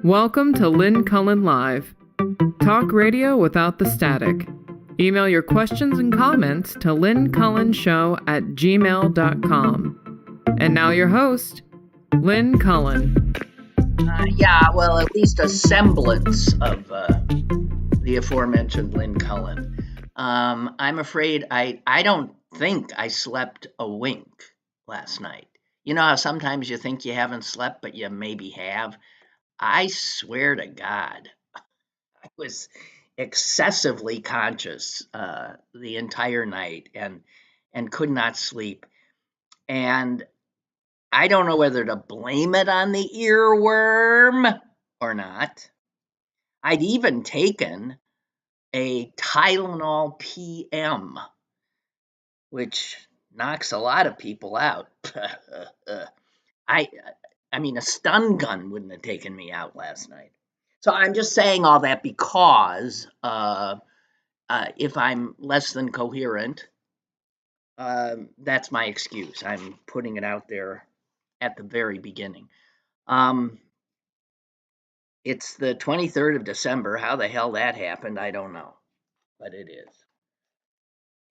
Welcome to Lynn Cullen Live. Talk radio without the static. Email your questions and comments to lynncullenshow@gmail.com. And now your host, Lynn Cullen. Well, at least a semblance of the aforementioned Lynn Cullen. I'm afraid I don't think I slept a wink last night. You know how sometimes you think you haven't slept, but you maybe have? I swear to God, I was excessively conscious the entire night and could not sleep. And I don't know whether to blame it on the earworm or not. I'd even taken a Tylenol PM, which knocks a lot of people out. I mean, a stun gun wouldn't have taken me out last night. So I'm just saying all that because if I'm less than coherent, that's my excuse. I'm putting it out there at the very beginning. It's the 23rd of December. How the hell that happened, I don't know, but it is.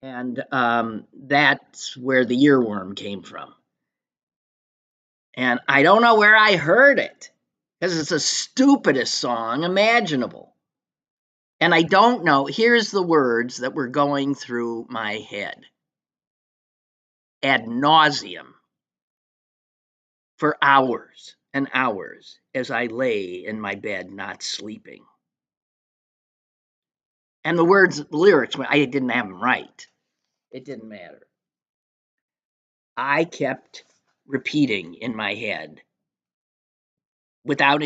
And that's where the earworm came from. And I don't know where I heard it, because it's the stupidest song imaginable. And I don't know, here's the words that were going through my head ad nauseum for hours and hours as I lay in my bed not sleeping. And the words, the lyrics, I didn't have them right. It didn't matter. I kept repeating in my head without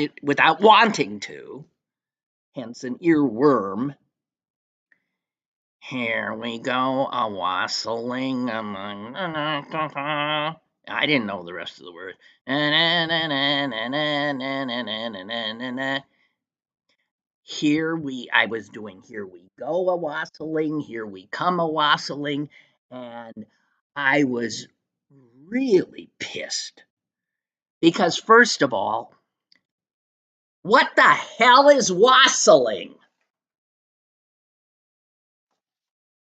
wanting to, hence an earworm. Here we go, a wassailing among. I didn't know the rest of the word. I was doing here we go a wassailing, here we come a wassailing, and I was really pissed. Because first of all, what the hell is wassailing?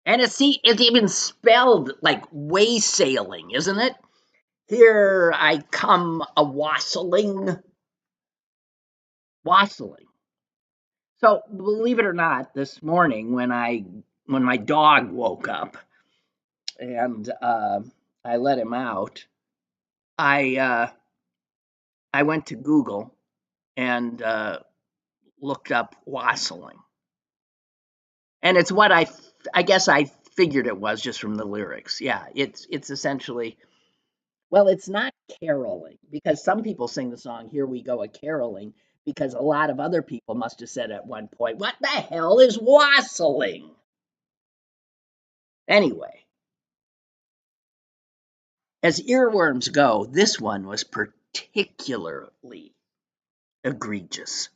And it's even spelled like wassailing, isn't it? Here I come a wassailing. Wassailing. So believe it or not, this morning when my dog woke up and I let him out, I went to Google and looked up wassailing. And it's what I guess I figured it was just from the lyrics. Yeah, it's essentially, well, it's not caroling, because some people sing the song "Here We Go a Caroling" because a lot of other people must have said at one point, "What the hell is wassailing?" Anyway, as earworms go, this one was particularly egregious.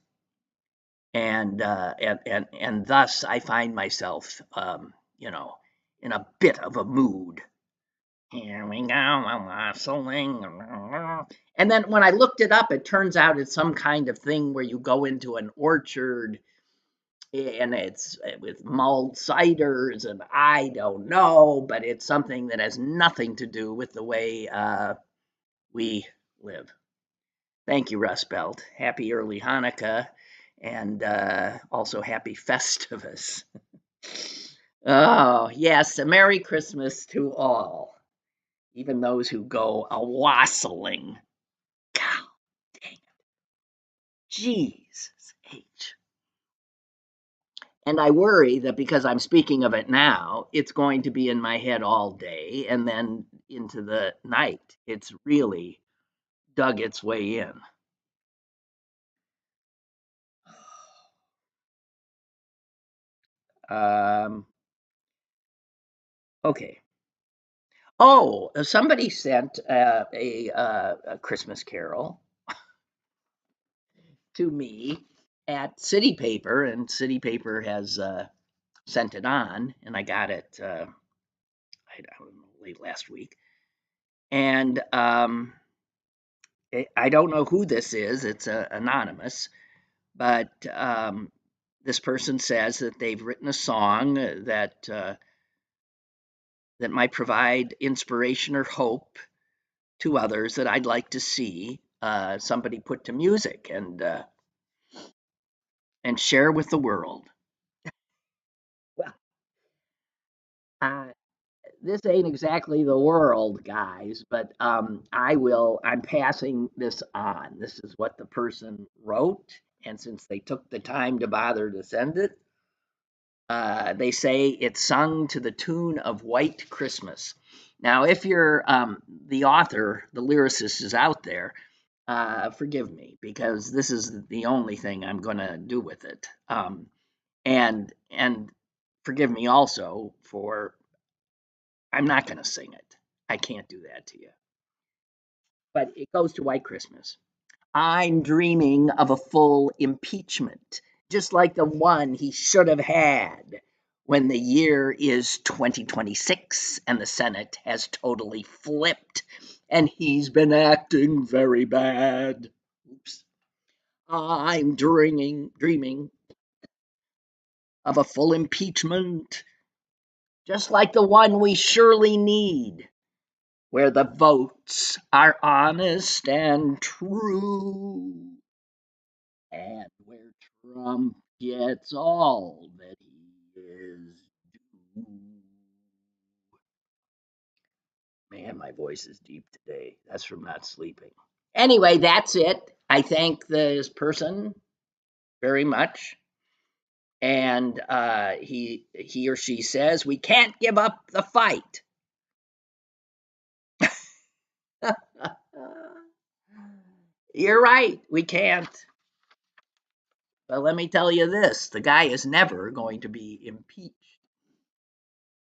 And thus I find myself, in a bit of a mood. Here we go, I'm wassailing. And then when I looked it up, it turns out it's some kind of thing where you go into an orchard and it's with mulled ciders, and I don't know, but it's something that has nothing to do with the way we live. Thank you, Rust Belt. Happy early Hanukkah, and also happy Festivus. Oh, yes, a Merry Christmas to all, even those who go a wassailing. God dang it. Jesus H. And I worry that because I'm speaking of it now, it's going to be in my head all day, and then into the night, it's really dug its way in. Okay. Oh, somebody sent a Christmas Carol to me at City Paper, and City Paper has sent it on, and I got it I don't know, late last week. And I don't know who this is. It's anonymous, but this person says that they've written a song that might provide inspiration or hope to others that I'd like to see somebody put to music and share with the world. Well, uh, this ain't exactly the world, guys, but I will. I'm passing this on. This is what the person wrote, and since they took the time to bother to send it, they say it's sung to the tune of White Christmas. Now, if you're the author, the lyricist is out there, forgive me because this is the only thing I'm going to do with it. And forgive me also for I'm not going to sing it. I can't do that to you. But it goes to White Christmas. I'm dreaming of a full impeachment, just like the one he should have had when the year is 2026 and the Senate has totally flipped and he's been acting very bad. Oops. I'm dreaming of a full impeachment, just like the one we surely need, where the votes are honest and true, and where Trump gets all that he is due. Man, my voice is deep today. That's from not sleeping. Anyway, that's it. I thank this person very much. And he or she says, we can't give up the fight. You're right, we can't. But let me tell you this, the guy is never going to be impeached.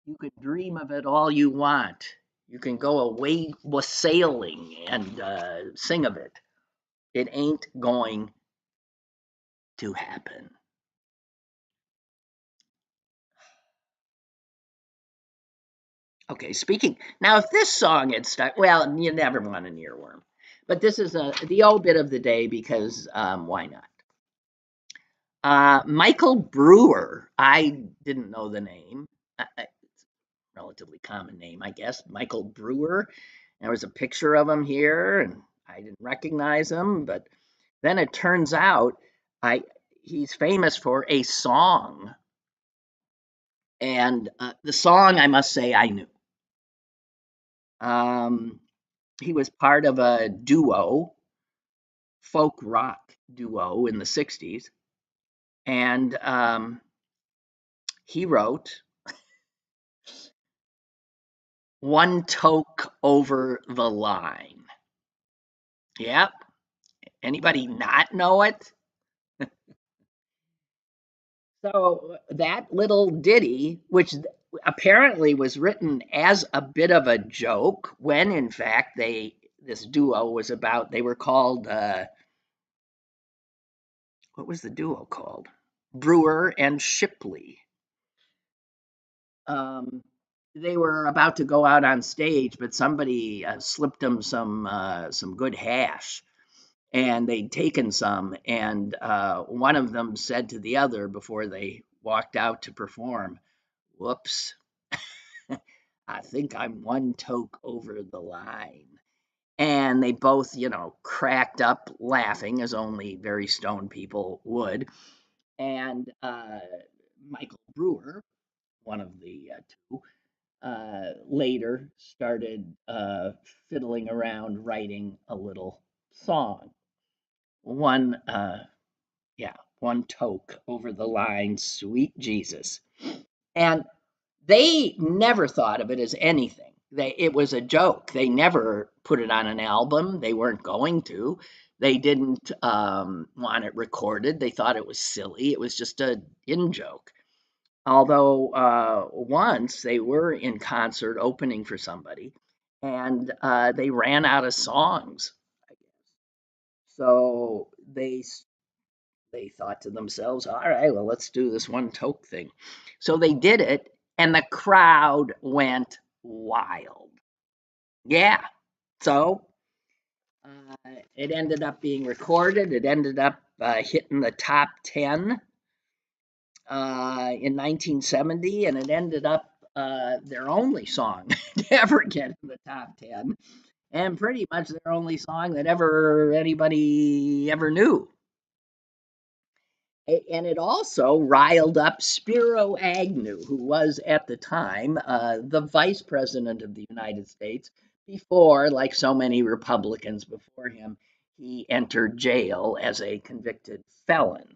You can dream of it all you want. You can go away sailing and sing of it. It ain't going to happen. Okay, speaking now, if this song had stuck, well, you never want an earworm, but this is the old bit of the day because why not? Michael Brewer, I didn't know the name. It's a relatively common name, I guess. Michael Brewer. There was a picture of him here, and I didn't recognize him, but then it turns out I he's famous for a song, and the song I must say I knew. Um, he was part of a duo, folk rock duo in the '60s, and he wrote "One Toke Over the Line." Yep. Anybody not know it? So that little ditty, which apparently was written as a bit of a joke, when in fact this duo was about they were called what was the duo called? Brewer and Shipley. Um, they were about to go out on stage, but somebody slipped them some good hash, and they'd taken some, and one of them said to the other before they walked out to perform, "Whoops, I think I'm one toke over the line." And they both, cracked up laughing as only very stoned people would. And Michael Brewer, one of the two, later started fiddling around writing a little song. One, yeah, one toke over the line, sweet Jesus. And they never thought of it as anything. It was a joke. They never put it on an album. They weren't going to. They didn't want it recorded. They thought it was silly. It was just a in joke. Although once they were in concert opening for somebody, and they ran out of songs. So they thought to themselves, all right, well, let's do this one toke thing. So they did it, and the crowd went wild. Yeah. So It ended up being recorded. It ended up hitting the top 10 in 1970, and it ended up their only song to ever get in the top 10, and pretty much their only song that anybody ever knew. And it also riled up Spiro Agnew, who was at the time the vice president of the United States before, like so many Republicans before him, he entered jail as a convicted felon.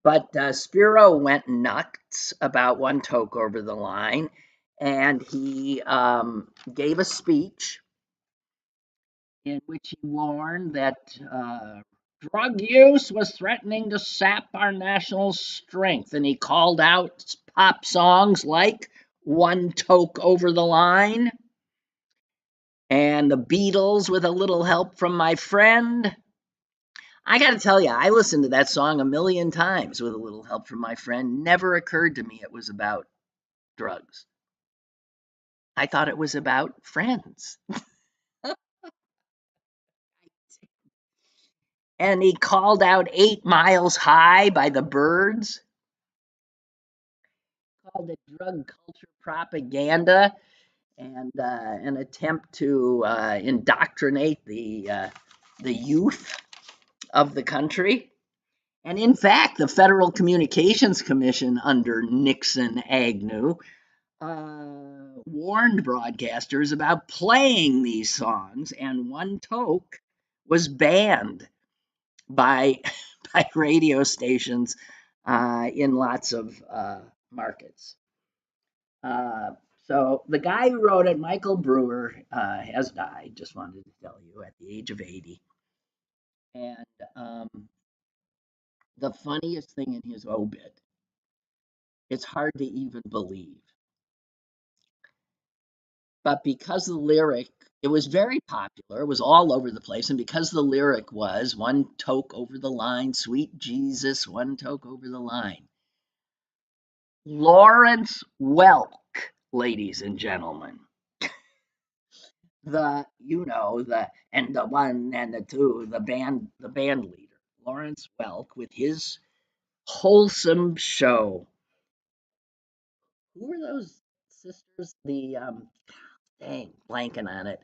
But Spiro went nuts about One Toke Over the Line, and he gave a speech in which he warned that drug use was threatening to sap our national strength. And he called out pop songs like One Toke Over the Line and the Beatles with a little help from my friend. I got to tell you, I listened to that song a million times with a little help from my friend. Never occurred to me it was about drugs. I thought it was about friends. And he called out 8 Miles High by the Byrds, called it drug culture propaganda and an attempt to indoctrinate the youth of the country. And in fact, the Federal Communications Commission under Nixon Agnew warned broadcasters about playing these songs, and One Toke was banned by by radio stations in lots of markets. Uh, so the guy who wrote it, Michael Brewer, has died. Just wanted to tell you at the age of 80. And the funniest thing in his obit, it's hard to even believe. But because the lyric, it was very popular, it was all over the place. And because the lyric was One Toke Over the Line, sweet Jesus, One Toke Over the Line. Lawrence Welk, ladies and gentlemen, the and the one and the two, the band leader, Lawrence Welk, with his wholesome show. Who were those sisters? The dang, blanking on it.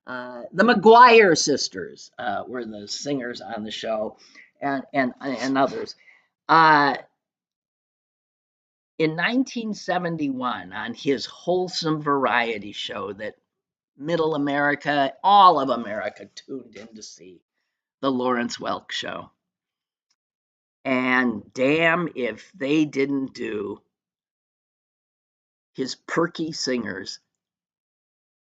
The McGuire sisters were the singers on the show, and others. Uh, in 1971, on his wholesome variety show that Middle America, all of America tuned in to see, the Lawrence Welk Show. And damn if they didn't do his perky singers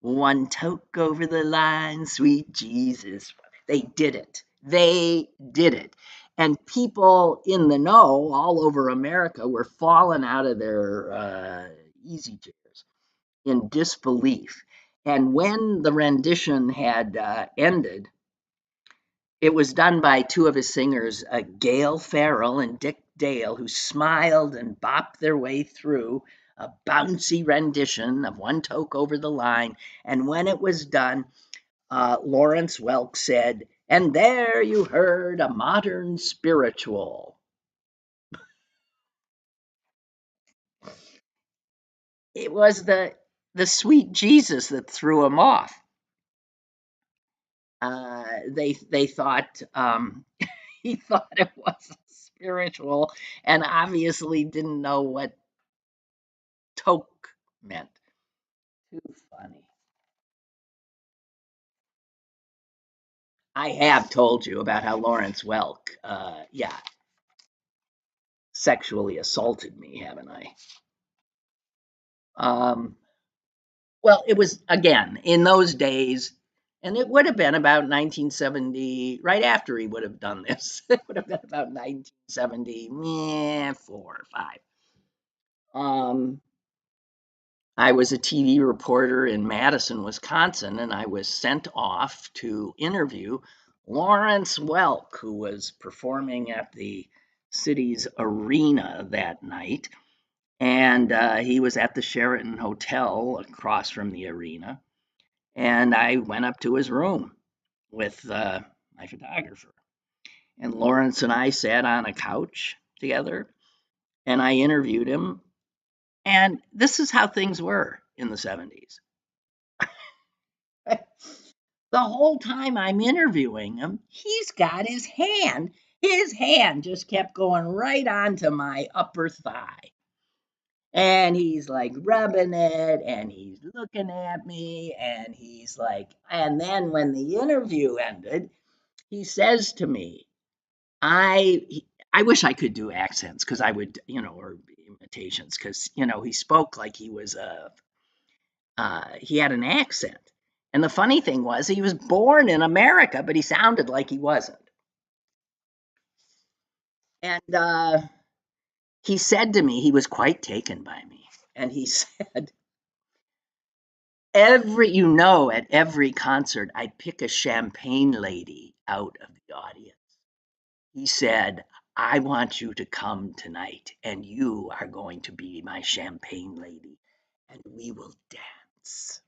One Toke Over the Line, sweet Jesus. They did it. They did it. And people in the know all over America were falling out of their easy chairs in disbelief. And when the rendition had ended, it was done by two of his singers, Gail Farrell and Dick Dale, who smiled and bopped their way through a bouncy rendition of One Toke Over the Line. And when it was done, Lawrence Welk said, "And there you heard a modern spiritual." It was the sweet Jesus that threw him off. They thought he thought it was spiritual, and obviously didn't know what toke meant. Too funny. I have told you about how Lawrence Welk, yeah, sexually assaulted me, haven't I? Um, well, it was again in those days, and it would have been about 1970, right after he would have done this. It would have been about 1974 or five. Um, I was a TV reporter in Madison, Wisconsin, and I was sent off to interview Lawrence Welk, who was performing at the city's arena that night. And he was at the Sheraton Hotel across from the arena. And I went up to his room with my photographer. And Lawrence and I sat on a couch together and I interviewed him. And this is how things were in the 70s. The whole time I'm interviewing him, he's got his hand just kept going right onto my upper thigh. And he's like rubbing it and he's looking at me and he's like, and then when the interview ended, he says to me, I wish I could do accents because I would, or imitations because, he spoke like he was he had an accent. And the funny thing was, he was born in America, but he sounded like he wasn't. And he said to me, he was quite taken by me. And he said, at every concert, I'd pick a champagne lady out of the audience. He said, I want you to come tonight, and you are going to be my champagne lady, and we will dance.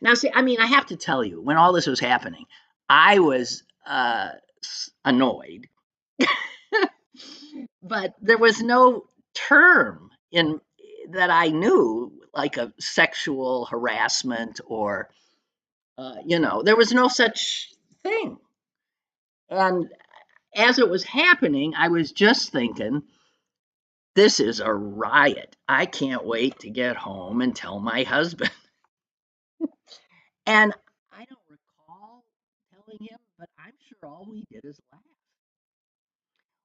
Now, see, I mean, I have to tell you, when all this was happening, I was annoyed, but there was no term in that I knew, like a sexual harassment or, there was no such thing. And as it was happening, I was just thinking, this is a riot. I can't wait to get home and tell my husband. And I don't recall telling him, but I'm sure all we did is laugh.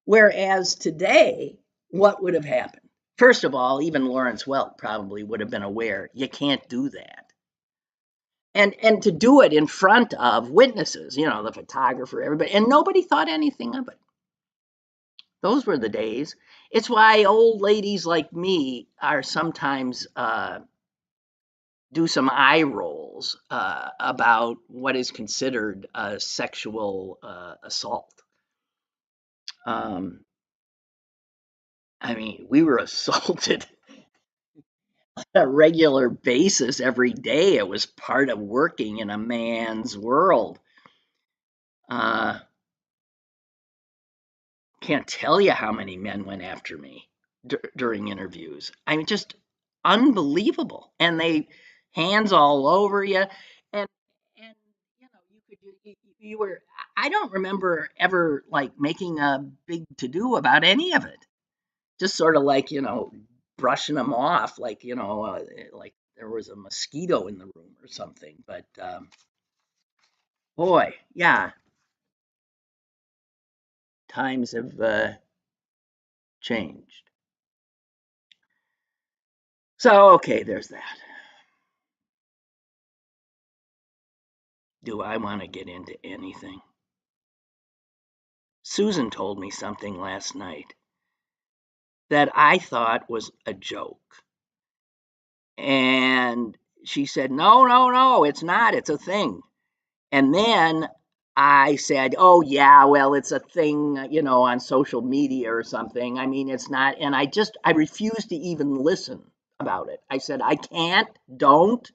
Whereas today, what would have happened? First of all, even Lawrence Welk probably would have been aware you can't do that. And to do it in front of witnesses, the photographer, everybody, and nobody thought anything of it. Those were the days. It's why old ladies like me are sometimes do some eye rolls about what is considered a sexual assault. Um, I mean, we were assaulted on a regular basis every day. It was part of working in a man's world. Uh, can't tell you how many men went after me during interviews. I mean, just unbelievable. And they hands all over you, and you were. I don't remember ever like making a big to do about any of it. Just sort of like brushing them off, like like there was a mosquito in the room or something. But boy, yeah, times have changed. So okay, there's that. Do I want to get into anything? Susan told me something last night that I thought was a joke. And she said, no, no, no, it's not. It's a thing. And then I said, oh, yeah, well, it's a thing, on social media or something. I mean, it's not. And I refused to even listen about it. I said, I can't, don't.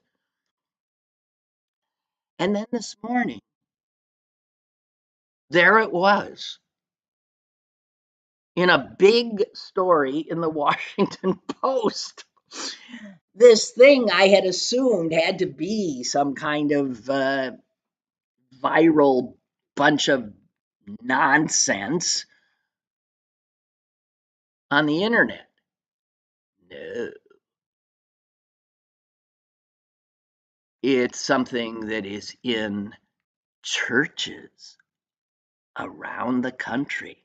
And then this morning, there it was in a big story in the Washington Post. This thing I had assumed had to be some kind of viral bunch of nonsense on the internet. No, it's something that is in churches around the country.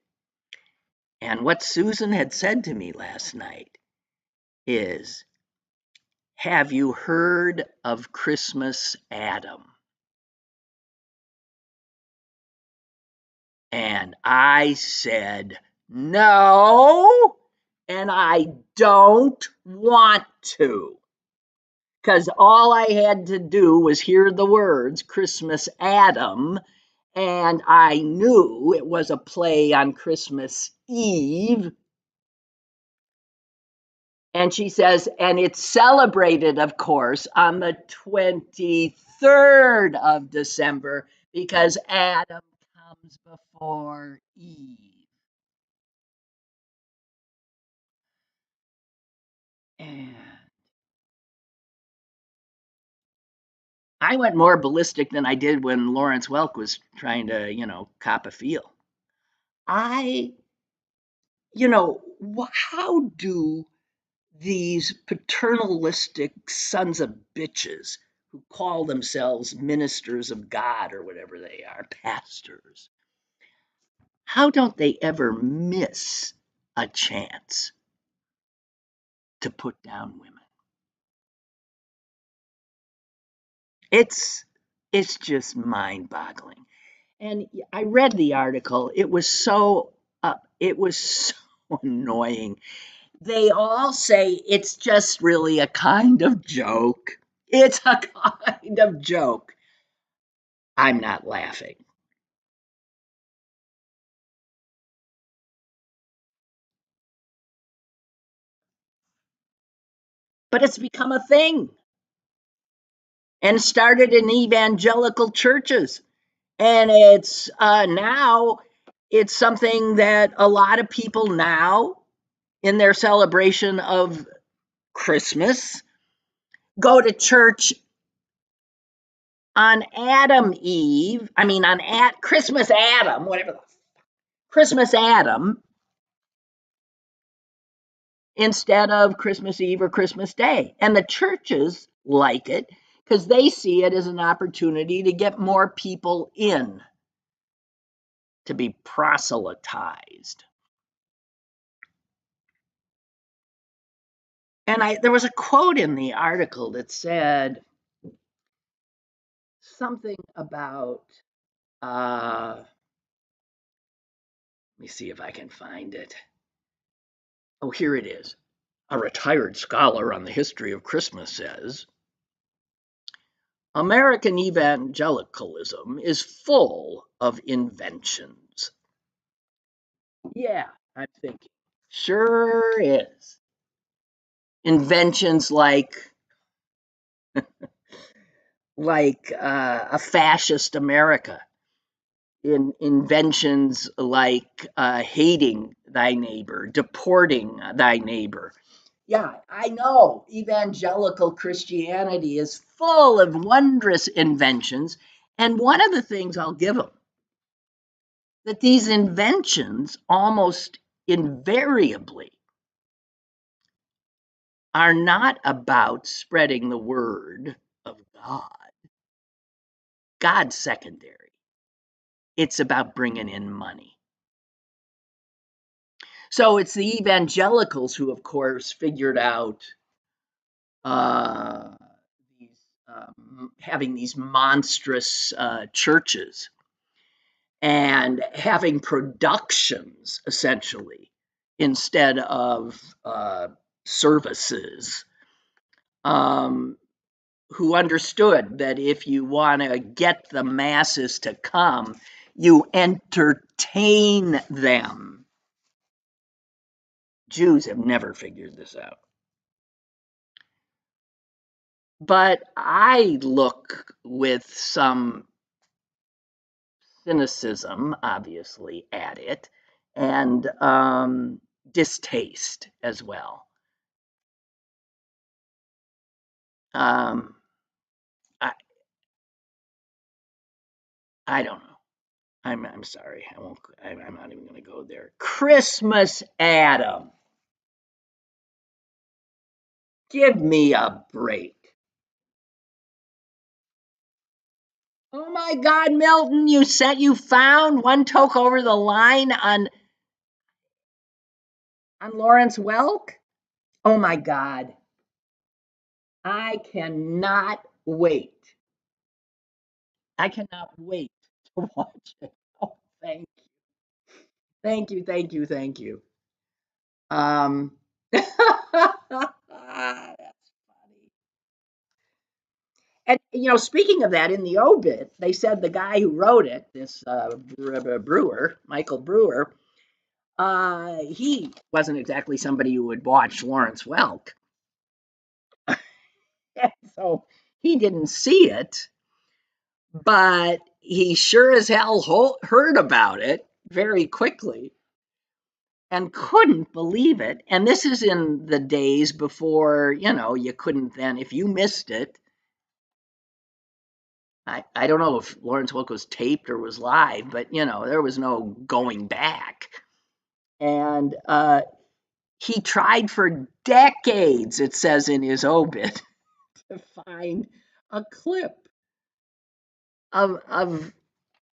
And what Susan had said to me last night is, have you heard of Christmas Adam? And I said, no, and I don't want to. Because all I had to do was hear the words Christmas Adam, and I knew it was a play on Christmas Eve. And she says, and it's celebrated, of course, on the 23rd of December because Adam comes before Eve. And I went more ballistic than I did when Lawrence Welk was trying to, cop a feel. How do these paternalistic sons of bitches who call themselves ministers of God or whatever they are, pastors, how don't they ever miss a chance to put down women? It's just mind-boggling. And I read the article. It was so annoying. They all say it's just really a kind of joke. It's a kind of joke. I'm not laughing. But it's become a thing and started in evangelical churches. And it's something that a lot of people now in their celebration of Christmas go to church on Adam Eve. I mean, on Christmas Adam, whatever, Christmas Adam, instead of Christmas Eve or Christmas Day. And the churches like it because they see it as an opportunity to get more people in, to be proselytized. And there was a quote in the article that said something about, let me see if I can find it. Oh, here it is. A retired scholar on the history of Christmas says American evangelicalism is full of inventions. Yeah, I'm thinking. Sure is. Inventions like a fascist America. In inventions like hating thy neighbor, deporting thy neighbor. Yeah, I know evangelical Christianity is full of wondrous inventions. And one of the things I'll give them, that these inventions almost invariably are not about spreading the word of God. God's secondary. It's about bringing in money. So it's the evangelicals who, of course, figured out uh, these, having these monstrous churches and having productions essentially instead of services, um, who understood that if you want to get the masses to come, you entertain them. Jews have never figured this out. But I look with some cynicism, obviously, at it, and distaste as well. Um, I, I don't know. I'm sorry. I won't. I'm not even going to go there. Christmas Adam. Give me a break. Oh my God, Milton! You found one Toke Over the Line on Lawrence Welk. Oh my God! I cannot wait. I cannot wait to watch it. Oh, thank you. That's funny. And speaking of that, in the obit, they said the guy who wrote it, this Brewer, Michael Brewer, He wasn't exactly somebody who would watch Lawrence Welk, so he didn't see it, but he sure as hell heard about it very quickly and couldn't believe it. And this is in the days before, you couldn't then, if you missed it, I don't know if Lawrence Welk was taped or was live, but there was no going back. And he tried for decades, it says in his obit, to find a clip of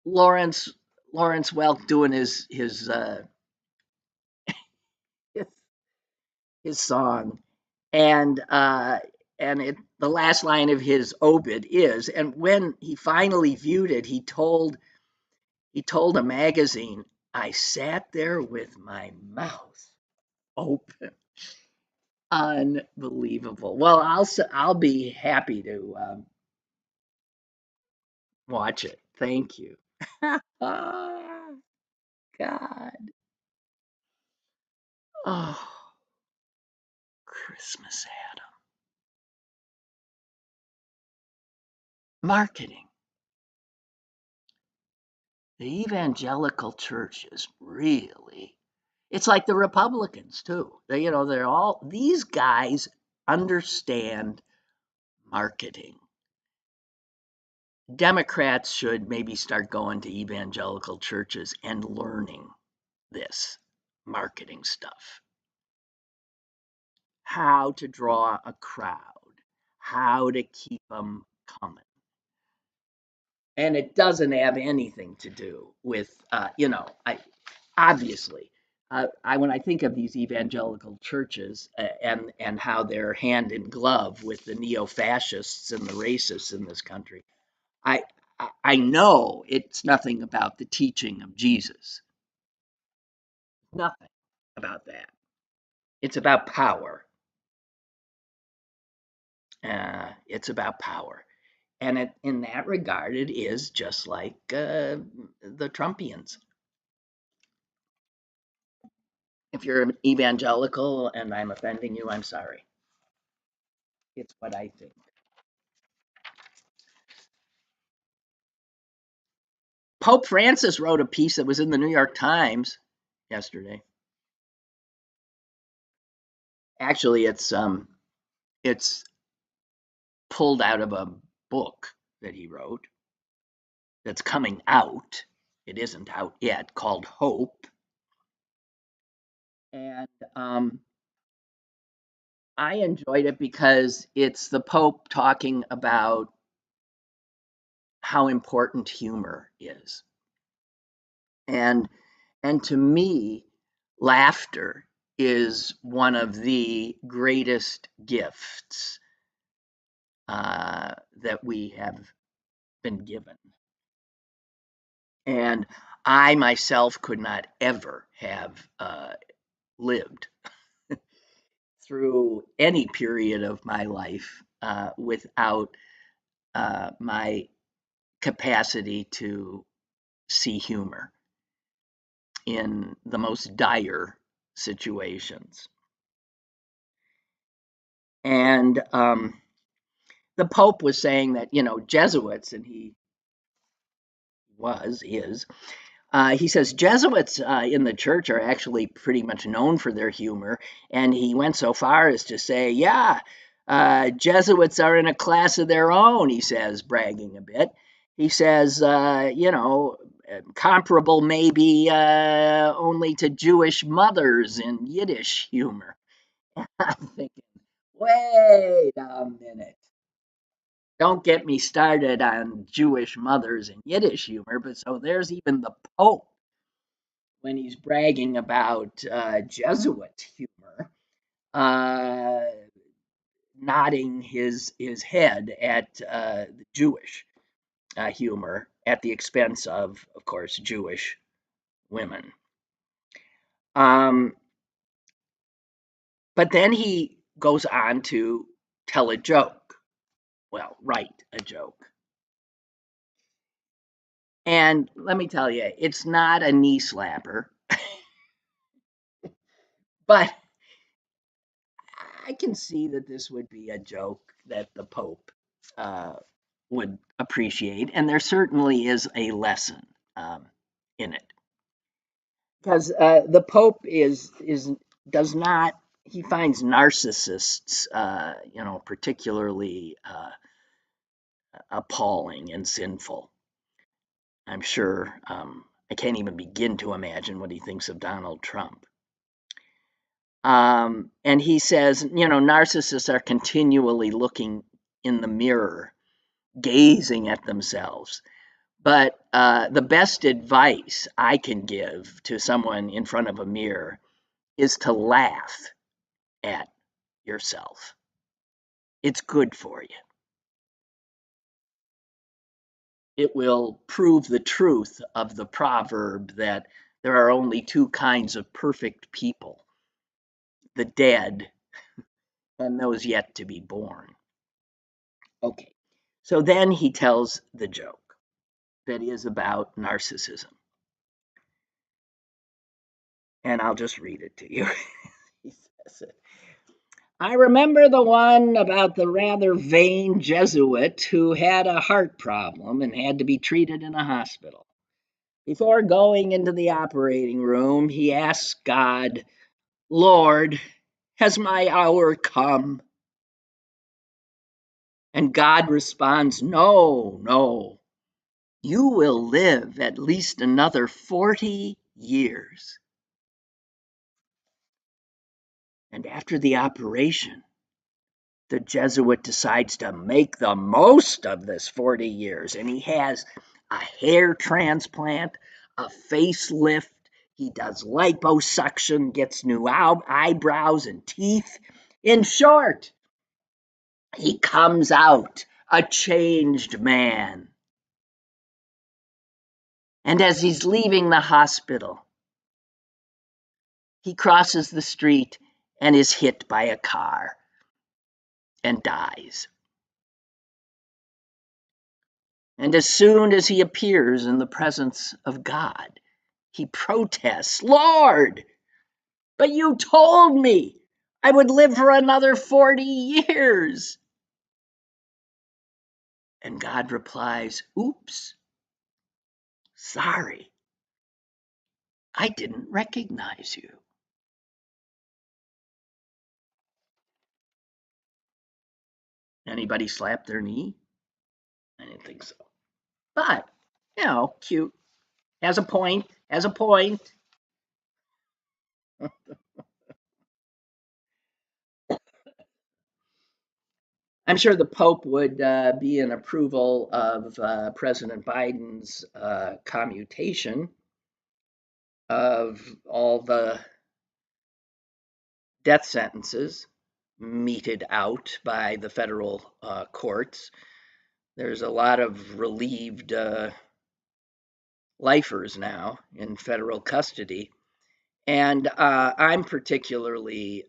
Lawrence Welk doing his, his song, and the last line of his obit is, and when he finally viewed it, he told a magazine, "I sat there with my mouth open." Unbelievable. Well, I'll be happy to watch it. Thank you. Oh, God. Oh, Christmas Adam. Marketing. The evangelical church is really, it's like the Republicans too. They're all, these guys understand marketing. Democrats should maybe start going to evangelical churches and learning this marketing stuff. How to draw a crowd, how to keep them coming. And it doesn't have anything to do with, I obviously, when I think of these evangelical churches and how they're hand in glove with the neo-fascists and the racists in this country, I I know it's nothing about the teaching of Jesus. Nothing about that. It's about power. It's about power. And in that regard, it is just like the Trumpians. If you're an evangelical and I'm offending you, I'm sorry. It's what I think. Pope Francis wrote a piece that was in the New York Times yesterday. Actually, it's pulled out of a book that he wrote that's coming out. It isn't out yet, called Hope. And I enjoyed it because it's the Pope talking about how important humor is. And to me, laughter is one of the greatest gifts that we have been given. And I myself could not ever have lived through any period of my life without my capacity to see humor in the most dire situations. And the Pope was saying that, Jesuits, and he is, he says Jesuits in the church are actually pretty much known for their humor. And he went so far as to say, yeah, Jesuits are in a class of their own, he says, bragging a bit. He says, comparable maybe only to Jewish mothers in Yiddish humor. I'm thinking, wait a minute. Don't get me started on Jewish mothers and Yiddish humor, but so there's even the Pope when he's bragging about Jesuit humor, uh, nodding his head at the Jewish humor at the expense of course, Jewish women. Um, but then he goes on to tell a joke. Well, write a joke. And let me tell you, it's not a knee slapper. But I can see that this would be a joke that the Pope uh, would appreciate, and there certainly is a lesson in it, because the Pope is does not, he finds narcissists, particularly appalling and sinful. I'm sure I can't even begin to imagine what he thinks of Donald Trump. And he says, narcissists are continually looking in the mirror, gazing at themselves. But the best advice I can give to someone in front of a mirror is to laugh at yourself. It's good for you. It will prove the truth of the proverb that there are only two kinds of perfect people: the dead and those yet to be born. Okay, so then he tells the joke that is about narcissism. And I'll just read it to you. He says it. I remember the one about the rather vain Jesuit who had a heart problem and had to be treated in a hospital. Before going into the operating room, he asked God, Lord, has my hour come? And God responds, no, no, you will live at least another 40 years. And after the operation, the Jesuit decides to make the most of this 40 years, and he has a hair transplant, a facelift, he does liposuction, gets new eyebrows and teeth. In short, he comes out a changed man. And as he's leaving the hospital, he crosses the street and is hit by a car and dies. And as soon as he appears in the presence of God, he protests, Lord, but you told me I would live for another 40 years. And God replies, oops, sorry, I didn't recognize you. Anybody slap their knee? I didn't think so. But, cute. Has a point, has a point. I'm sure the Pope would be in approval of President Biden's commutation of all the death sentences meted out by the federal courts. There's a lot of relieved lifers now in federal custody. And I'm particularly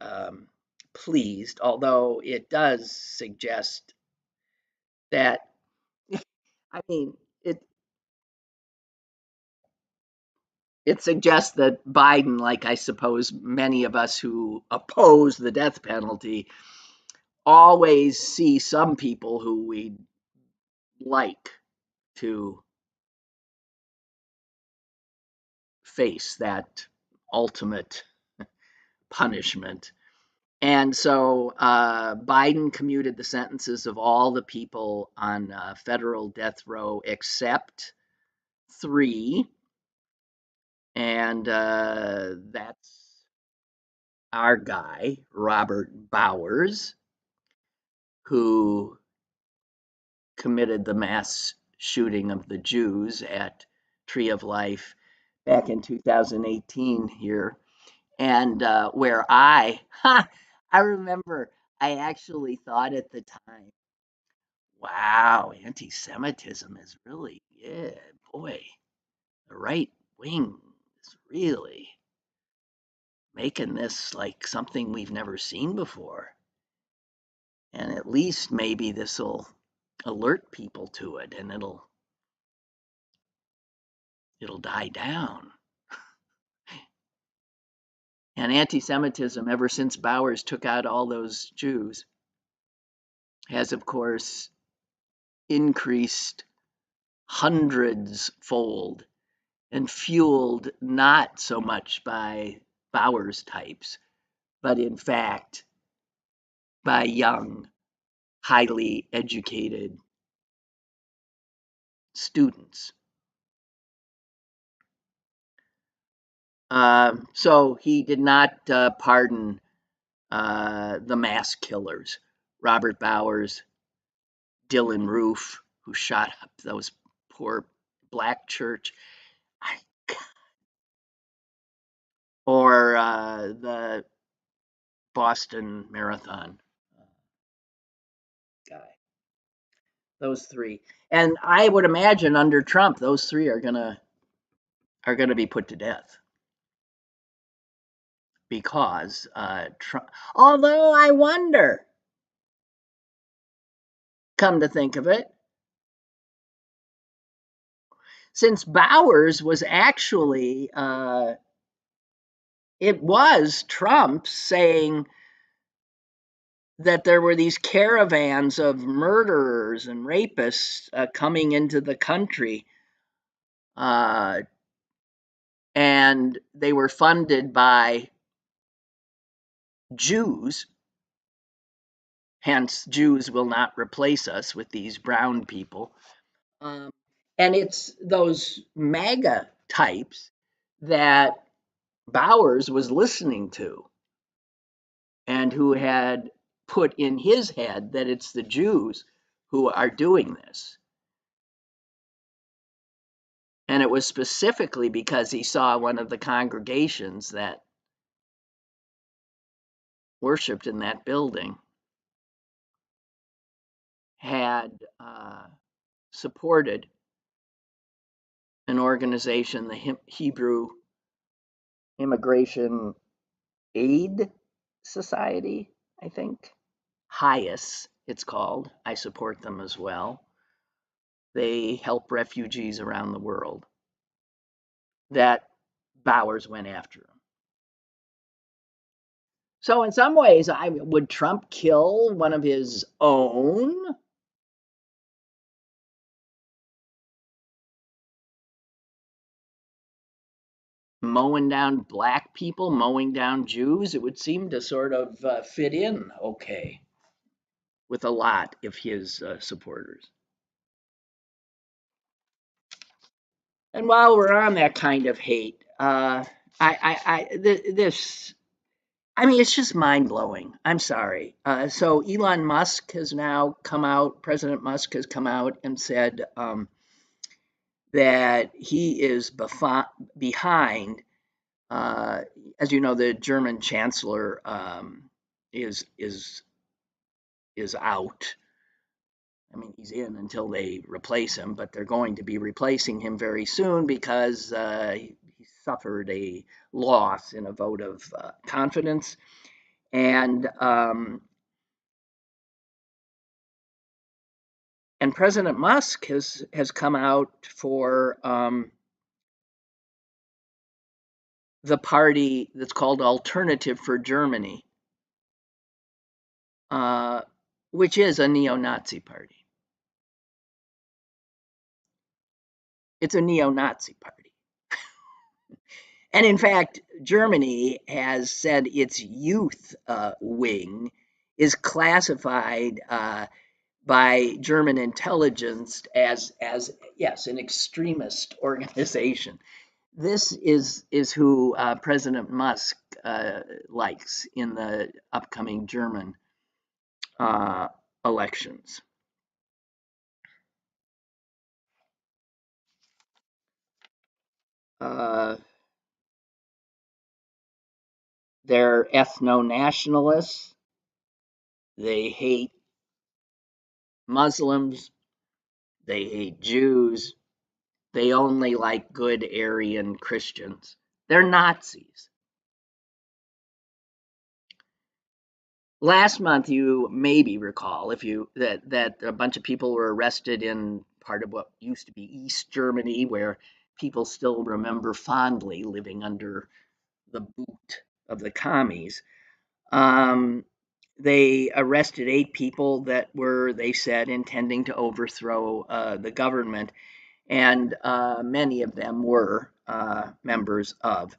pleased, although it does suggest that, I mean, it suggests that Biden, like I suppose many of us who oppose the death penalty, always see some people who we like to face that ultimate punishment. And so Biden commuted the sentences of all the people on federal death row except 3. And that's our guy, Robert Bowers, who committed the mass shooting of the Jews at Tree of Life back in 2018 here. And where I remember I actually thought at the time, wow, anti Semitism is really, yeah, boy, the right wing is really making this like something we've never seen before. And at least maybe this will alert people to it and it'll die down. And anti-Semitism, ever since Bowers took out all those Jews, has, of course, increased hundreds fold and fueled not so much by Bowers types, but in fact by young, highly educated students. So he did not pardon the mass killers, Robert Bowers, Dylan Roof, who shot up those poor black church, or the Boston Marathon guy. Those three, and I would imagine under Trump, those three are gonna be put to death because Trump. Although I wonder, come to think of it, since Bowers was actually it was Trump saying that there were these caravans of murderers and rapists coming into the country, and they were funded by Jews. Hence, Jews will not replace us with these brown people. Um, and it's those MAGA types that Bowers was listening to, and who had put in his head that it's the Jews who are doing this. And it was specifically because he saw one of the congregations that worshiped in that building had supported an organization, the Hebrew Immigration Aid Society, I think. HIAS, it's called. I support them as well. They help refugees around the world. That Bowers went after them. So in some ways, would Trump kill one of his own? Mowing down black people, mowing down Jews? It would seem to sort of fit in okay with a lot of his supporters. And while we're on that kind of hate, this, I mean, it's just mind blowing. I'm sorry. So Elon Musk has now come out, President Musk has come out and said that he is behind, as you know, the German chancellor is out. I mean, he's in until they replace him, but they're going to be replacing him very soon because he suffered a loss in a vote of confidence. And President Musk has come out for the party that's called Alternative for Germany, which is a neo-Nazi party. It's a neo-Nazi party. And in fact, Germany has said its youth wing is classified by German intelligence as yes, an extremist organization. This is who President Musk likes in the upcoming German elections. They're ethno-nationalists. They hate Muslims. They hate Jews. They only like good Aryan Christians. They're Nazis. Last month, you maybe recall, if you that a bunch of people were arrested in part of what used to be East Germany, where people still remember fondly living under the boot of the commies. Um, they arrested 8 people that were, they said, intending to overthrow the government, and many of them were members of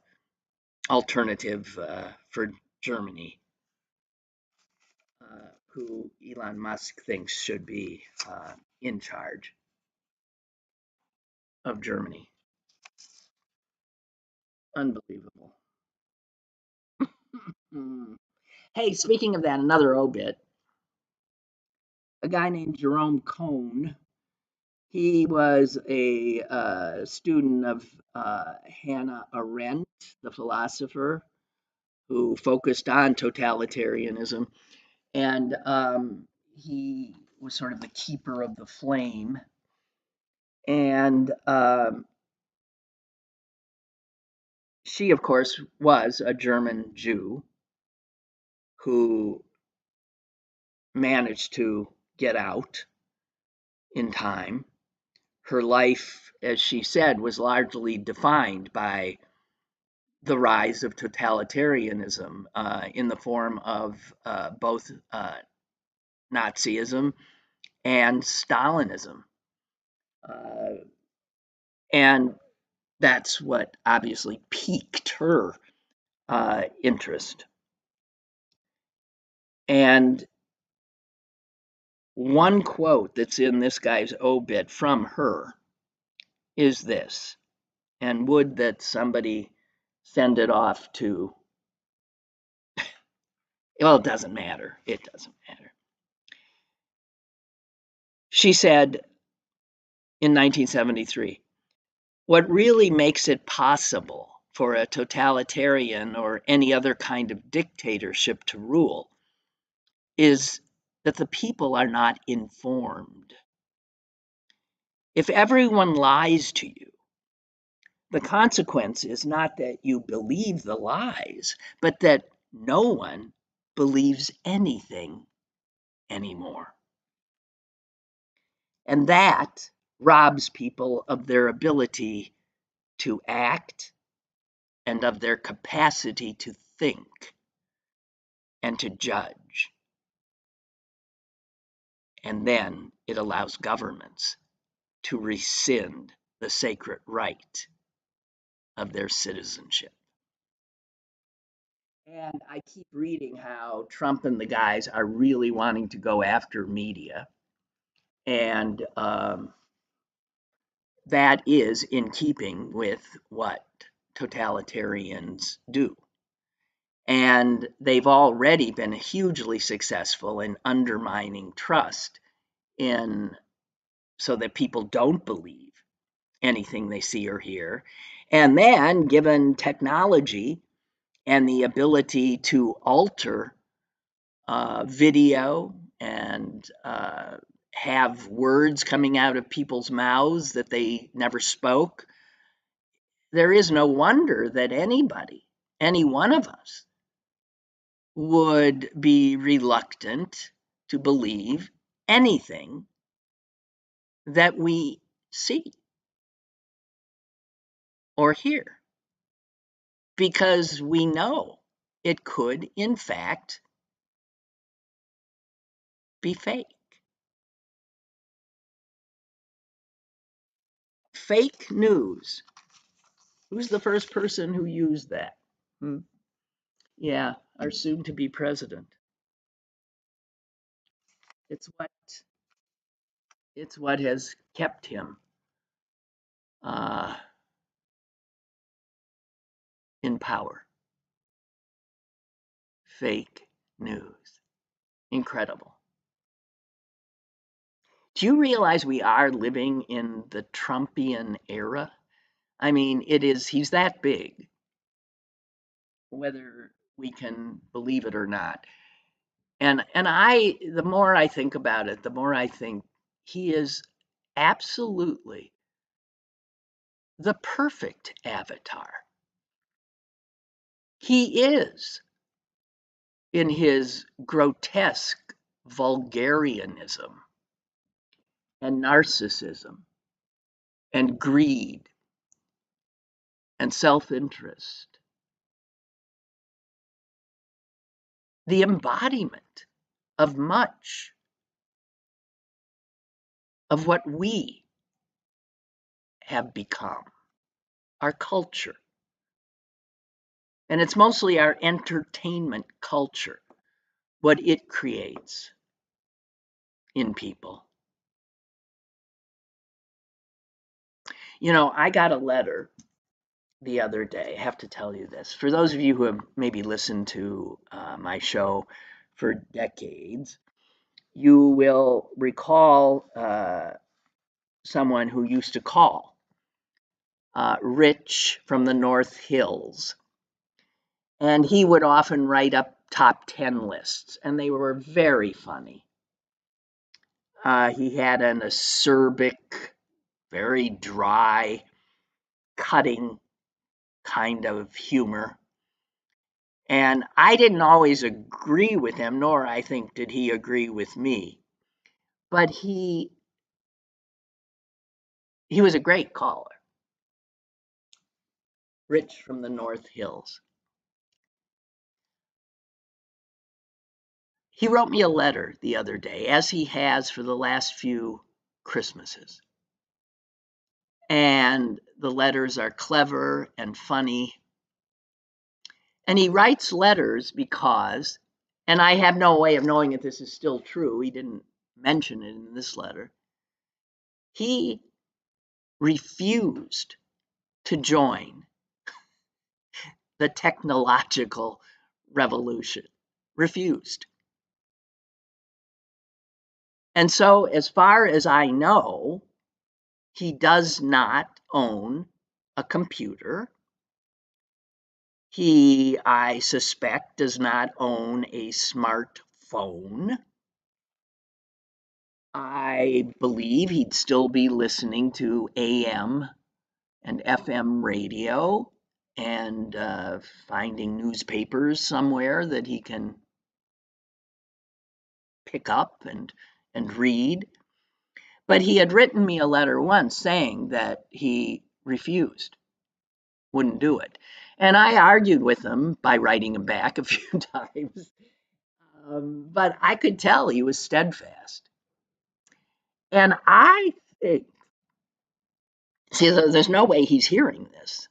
Alternative for Germany, who Elon Musk thinks should be in charge of Germany. Unbelievable. Mm. Hey, speaking of that, another obit. A guy named Jerome Cohn. He was a student of Hannah Arendt, the philosopher, who focused on totalitarianism, and he was sort of the keeper of the flame. And she, of course, was a German Jew who managed to get out in time. Her life, as she said, was largely defined by the rise of totalitarianism in the form of both Nazism and Stalinism. Uh, and that's what obviously piqued her interest. And one quote that's in this guy's obit from her is this, and would that somebody send it off to, well, it doesn't matter. It doesn't matter. She said in 1973, what really makes it possible for a totalitarian or any other kind of dictatorship to rule is that the people are not informed. If everyone lies to you, the consequence is not that you believe the lies, but that no one believes anything anymore. And that robs people of their ability to act and of their capacity to think and to judge. And then it allows governments to rescind the sacred right of their citizenship. And I keep reading how Trump and the guys are really wanting to go after media. And that is in keeping with what totalitarians do. And they've already been hugely successful in undermining trust in so that people don't believe anything they see or hear. And then, given technology and the ability to alter video and have words coming out of people's mouths that they never spoke, there is no wonder that anybody, any one of us, would be reluctant to believe anything that we see or hear, because we know it could, in fact, be fake. Fake news. Who's the first person who used that? Hmm? Yeah, our soon to be president. It's what it's what has kept him uh, in power. Fake news. Incredible. Do you realize we are living in the Trumpian era? I mean, he's that big, whether we can believe it or not. And the more I think about it, the more I think he is absolutely the perfect avatar. He is in his grotesque vulgarianism and narcissism and greed and self interest the embodiment of much of what we have become, our culture. And it's mostly our entertainment culture, what it creates in people. You know, I got a letter the other day. I have to tell you this. For those of you who have maybe listened to my show for decades, you will recall someone who used to call Rich from the North Hills. And he would often write up top 10 lists, and they were very funny. He had an acerbic, very dry, cutting kind of humor. And I didn't always agree with him, nor I think did he agree with me. But he was a great caller. Rich from the North Hills. He wrote me a letter the other day, as he has for the last few Christmases. And the letters are clever and funny. And he writes letters because, and I have no way of knowing if this is still true, he didn't mention it in this letter, he refused to join the technological revolution. Refused. And so, as far as I know, he does not own a computer. He, I suspect, does not own a smartphone. I believe he'd still be listening to AM and FM radio and finding newspapers somewhere that he can pick up and read. But he had written me a letter once saying that he refused, wouldn't do it. And I argued with him by writing him back a few times. But I could tell he was steadfast. And I think, see, there's no way he's hearing this.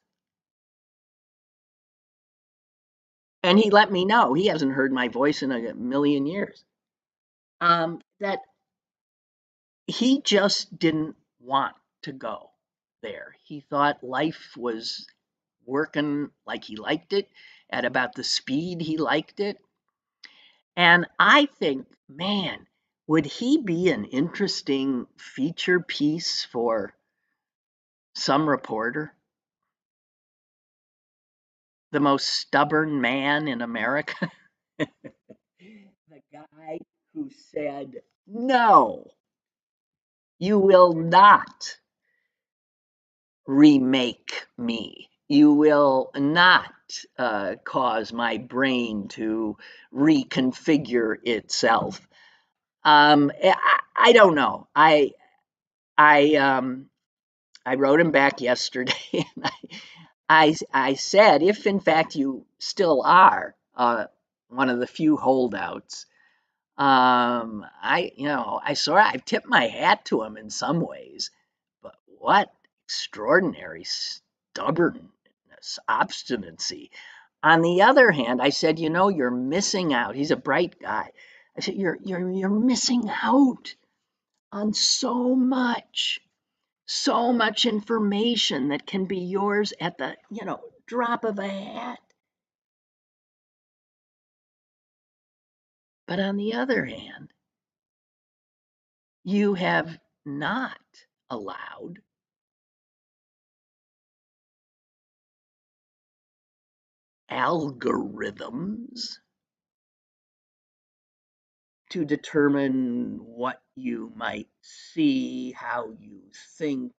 And he let me know he hasn't heard my voice in a million years. That he just didn't want to go there. He thought life was working like he liked it, at about the speed he liked it. And I think, man, would he be an interesting feature piece for some reporter? The most stubborn man in America? The guy who said, no, you will not remake me. You will not cause my brain to reconfigure itself. I don't know. I wrote him back yesterday, and I said, if in fact you still are one of the few holdouts, I've tipped my hat to him in some ways, but what extraordinary stubbornness, obstinacy. On the other hand, I said, you're missing out. He's a bright guy. I said, you're missing out on so much information that can be yours at the, drop of a hat. But on the other hand, you have not allowed algorithms to determine what you might see, how you think.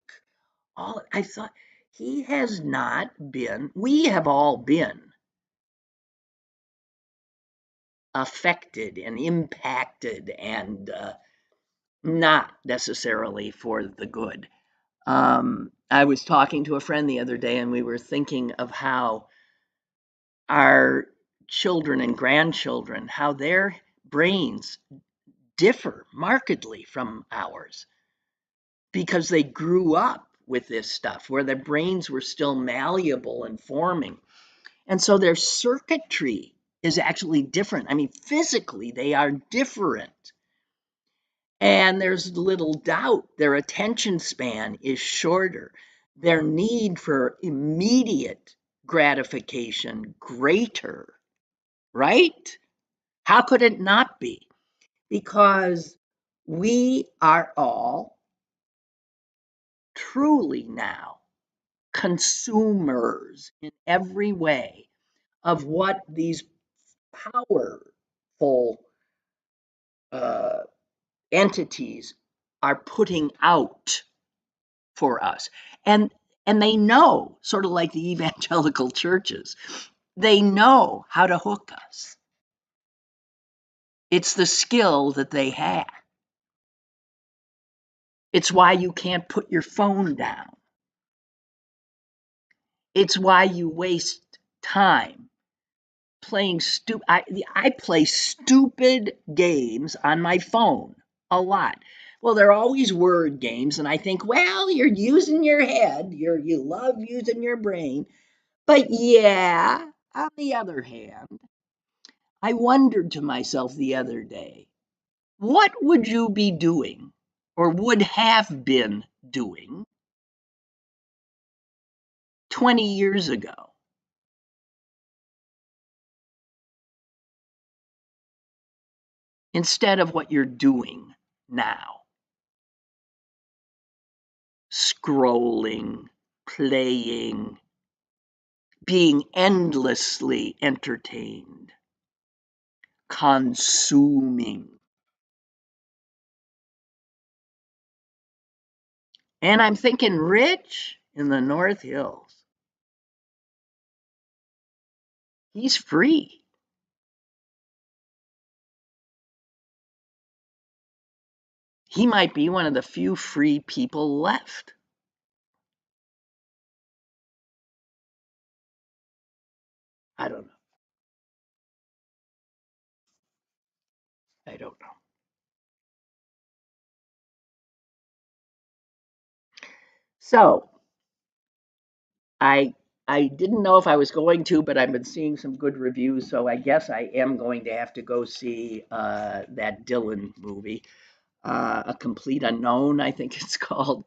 I thought he has not been, we have all been affected and impacted, and not necessarily for the good. I was talking to a friend the other day, and we were thinking of how our children and grandchildren, how their brains differ markedly from ours because they grew up with this stuff where their brains were still malleable and forming. And so their circuitry is actually different. I mean, physically, they are different. And there's little doubt their attention span is shorter. Their need for immediate gratification greater, right? How could it not be? Because we are all truly now consumers in every way of what these powerful uh, entities are putting out for us. And they know, sort of like the evangelical churches, they know how to hook us. It's the skill that they have. It's why you can't put your phone down. It's why you waste time playing stupid. I play stupid games on my phone a lot. Well, they're always word games, and I think, well, you're using your head. You love using your brain. But yeah, on the other hand, I wondered to myself the other day, what would you be doing or would have been doing 20 years ago instead of what you're doing now? Scrolling, playing, being endlessly entertained, consuming. And I'm thinking Rich in the North Hills, he's free. He might be one of the few free people left. I don't know. I don't know. So I I didn't know if I was going to, but I've been seeing some good reviews, so I guess I am going to have to go see that Dylan movie, A Complete Unknown, I think it's called.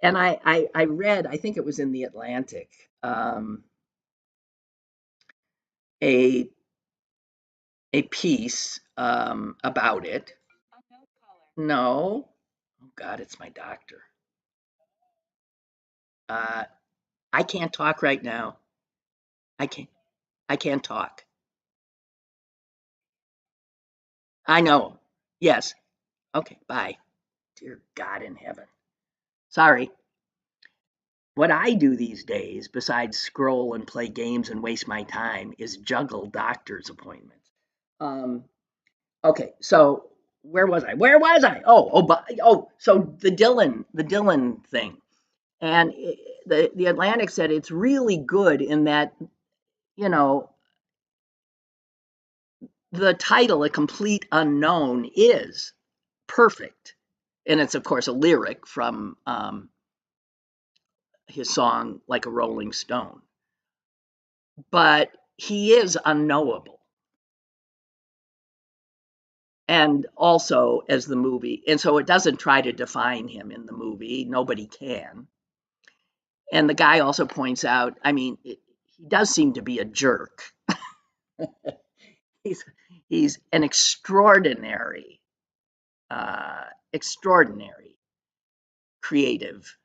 And I read, I think it was in the Atlantic, a a piece about it. No, oh God, it's my doctor. Uh, I can't talk right now. I can't. I can't talk. I know. Yes. Okay. Bye. Dear God in heaven. Sorry. What I do these days, besides scroll and play games and waste my time, is juggle doctor's appointments. Um, okay. So where was I? Where was I? So the Dylan thing, and the Atlantic said it's really good in that you know the title, A Complete Unknown, is perfect. And it's, of course, a lyric from his song, Like a Rolling Stone. But he is unknowable. And also, as the movie, and so it doesn't try to define him in the movie. Nobody can. And the guy also points out, I mean, he does seem to be a jerk. he's, he's an extraordinary creative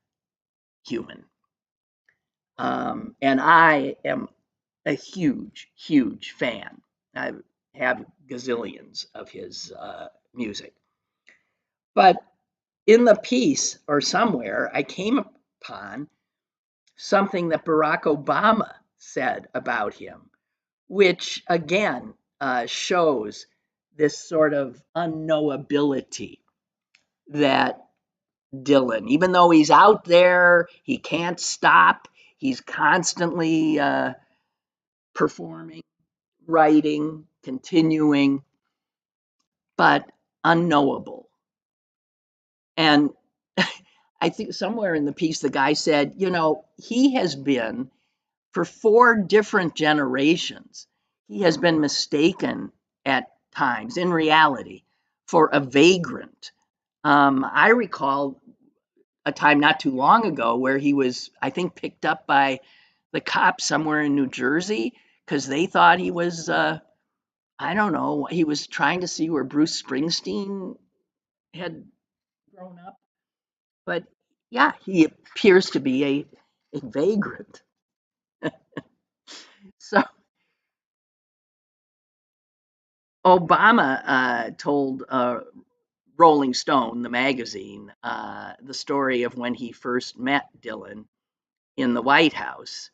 human. And I am a huge, huge fan. I have gazillions of his music. But in the piece or somewhere, I came upon something that Barack Obama said about him, which again shows this sort of unknowability that Dylan, even though he's out there, he can't stop, he's constantly performing, writing, continuing, but unknowable. And I think somewhere in the piece, the guy said, he has been, for 4 different generations, he has been mistaken at times, in reality, for a vagrant. I recall a time not too long ago where he was, I think, picked up by the cops somewhere in New Jersey because they thought he was, I don't know, he was trying to see where Bruce Springsteen had grown up. But yeah, he appears to be a vagrant. So Obama told Rolling Stone, the magazine, the story of when he first met Dylan in the White House.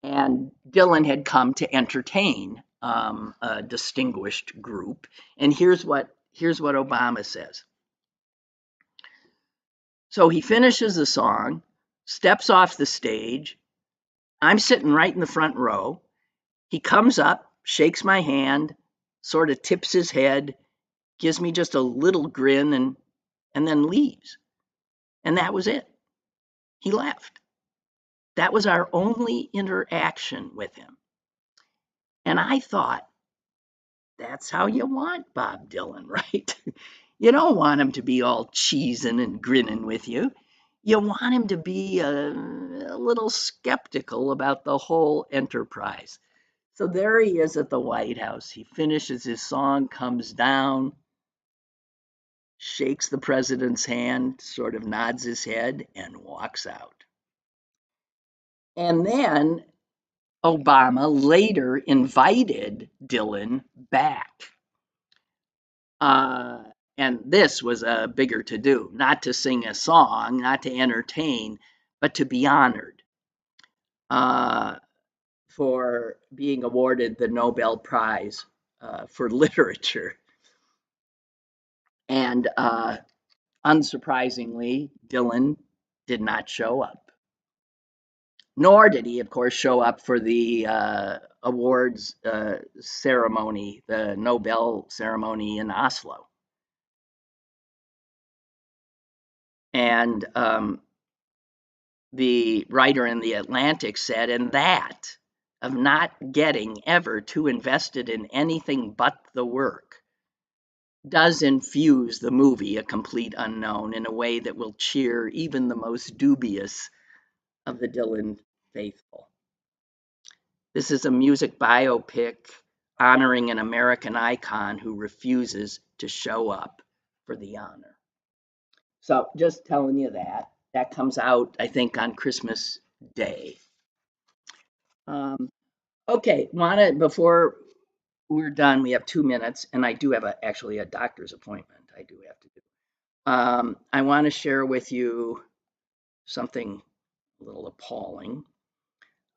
And Dylan had come to entertain a distinguished group. And here's what Obama says. So he finishes the song, steps off the stage. I'm sitting right in the front row. He comes up, shakes my hand, sort of tips his head, gives me just a little grin, and then leaves. And that was it. He left. That was our only interaction with him. And I thought, that's how you want Bob Dylan, right? You don't want him to be all cheesing and grinning with you. You want him to be a little skeptical about the whole enterprise. So there he is at the White House. He finishes his song, comes down, shakes the president's hand, sort of nods his head, and walks out. And then Obama later invited Dylan back. And this was a bigger to do, not to sing a song, not to entertain, but to be honored for being awarded the Nobel Prize for Literature. And unsurprisingly, Dylan did not show up. Nor did he, of course, show up for the awards ceremony, the Nobel ceremony in Oslo. And the writer in The Atlantic said, and that of not getting ever too invested in anything but the work does infuse the movie A Complete Unknown in a way that will cheer even the most dubious of the Dylan faithful. This is a music biopic honoring an American icon who refuses to show up for the honor. So just telling you that. That comes out, I think, on Christmas Day. Okay, before we're done, we have 2 minutes, and I do have actually a doctor's appointment I do have to do. I want to share with you something a little appalling.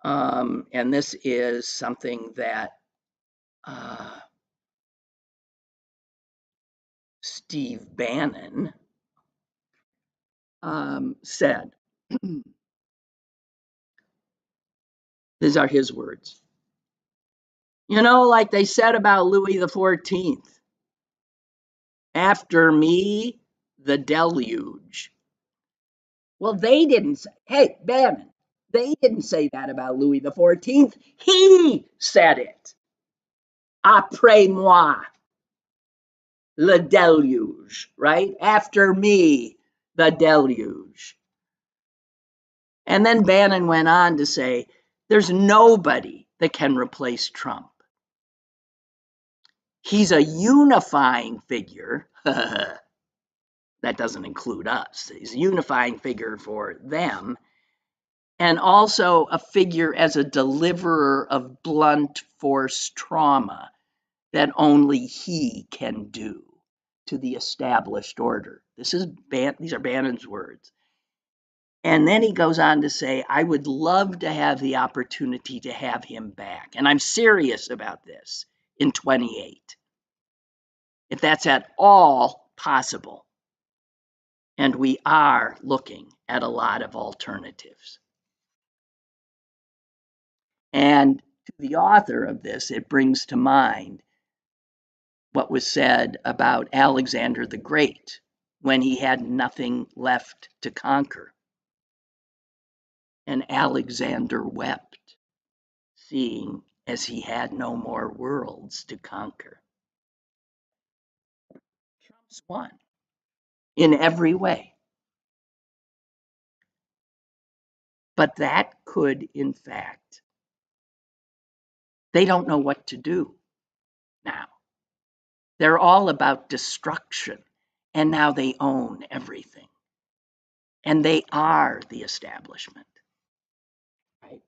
And this is something that Steve Bannon said. These are his words. Like they said about Louis XIV, after me, the deluge. Well, they didn't say, hey, Bannon, they didn't say that about Louis XIV. He said it. Après moi, le deluge, right? After me, the deluge. And then Bannon went on to say, there's nobody that can replace Trump. He's a unifying figure. That doesn't include us. He's a unifying figure for them. And also a figure as a deliverer of blunt force trauma that only he can do to the established order. These are Bannon's words. And then he goes on to say, I would love to have the opportunity to have him back. And I'm serious about this in 28, if that's at all possible. And we are looking at a lot of alternatives. And To the author of this, it brings to mind what was said about Alexander the Great when he had nothing left to conquer. And Alexander wept, seeing as he had no more worlds to conquer. Trump's won in every way. But that could, in fact, they don't know what to do now. They're all about destruction, and now they own everything. And they are the establishment. Right?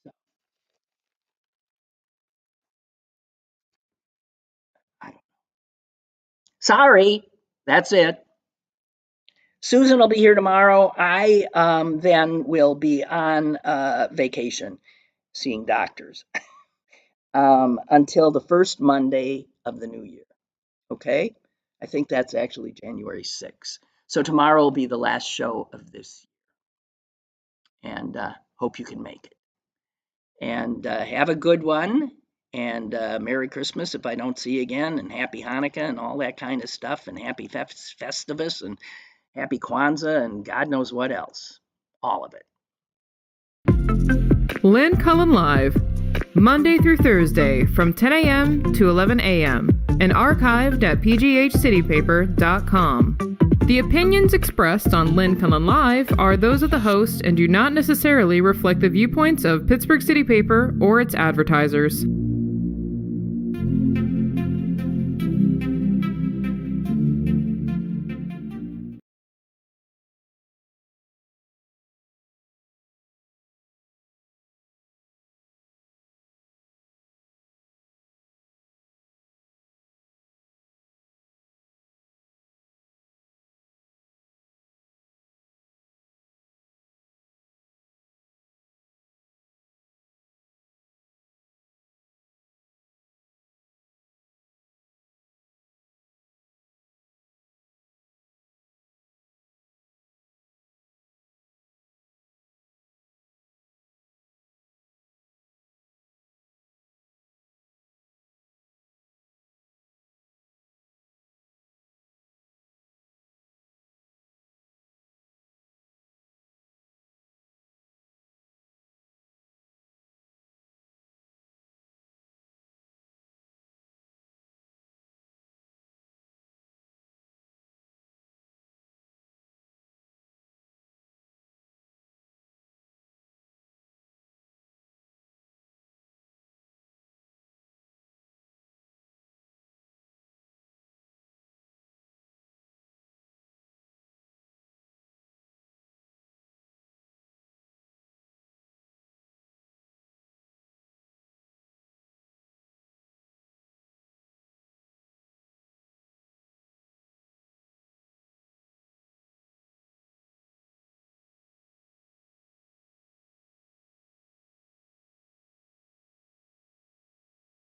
So, sorry, that's it. Susan will be here tomorrow. I then will be on vacation, seeing doctors, until the first Monday of the new year. Okay? I think that's actually January 6th. So tomorrow will be the last show of this year. And hope you can make it. And have a good one. And Merry Christmas if I don't see you again. And Happy Hanukkah and all that kind of stuff. And Happy Festivus and Happy Kwanzaa and God knows what else. All of it. Lynn Cullen Live, Monday through Thursday from 10 a.m. to 11 a.m. and archived at pghcitypaper.com. The opinions expressed on Lynn Cullen Live are those of the host and do not necessarily reflect the viewpoints of Pittsburgh City Paper or its advertisers.